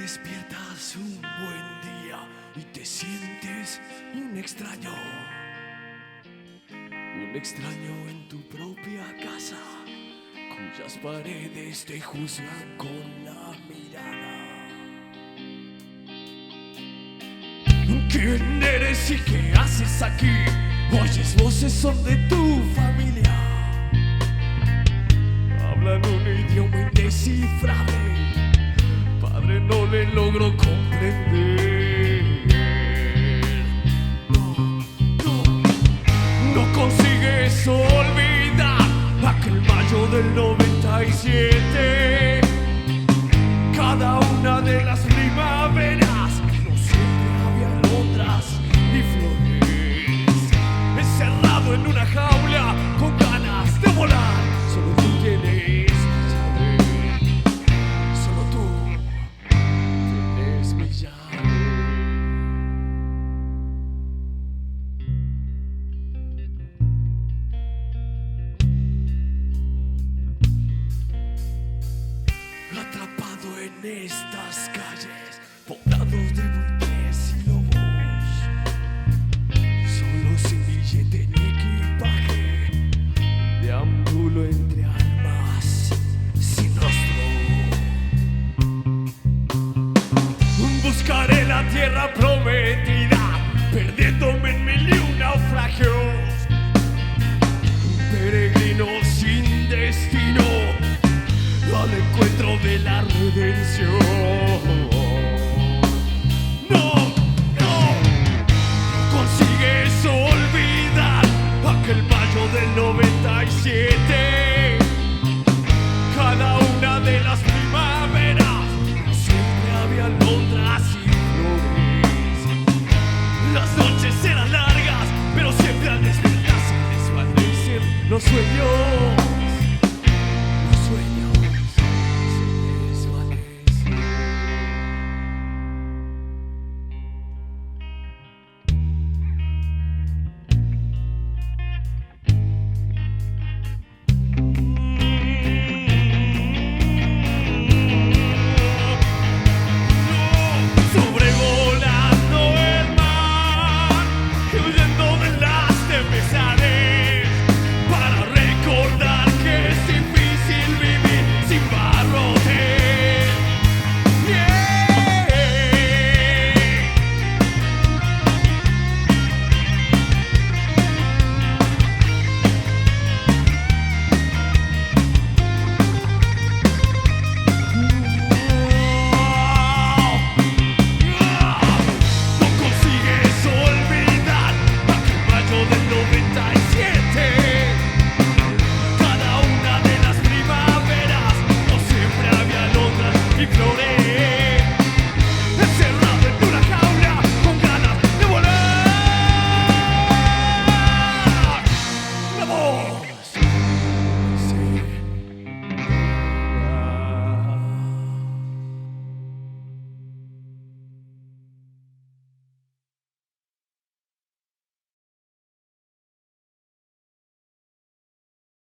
Despiertas un buen día y te sientes un extraño en tu propia casa, cuyas paredes te juzgan con la mirada. ¿Quién eres y qué haces aquí? Oyes voces, son de tu familia, hablan un idioma indescifrable. Padre, no le logro comprender. No consigues olvidar aquel mayo del 97. Cada una de las primaveras no siempre había alondras ni flores. Encerrado en una jaula con ganas de volar, solo tú tienes llave. Solo tú tienes mi llave. Atrapado en estas calles poblados de buitres y lobos, solo sin billete ni equipaje, deambulo entre almas sin rostro. Buscaré la tierra prometida, perdiéndome en mil y un naufragios, peregrino sin destino al encuentro de la redención. No consigues olvidar aquel mayo del 97. Cada una de las primaveras siempre había alondras y flores. Las noches eran largas, pero siempre al despertarse desvanecen los sueños.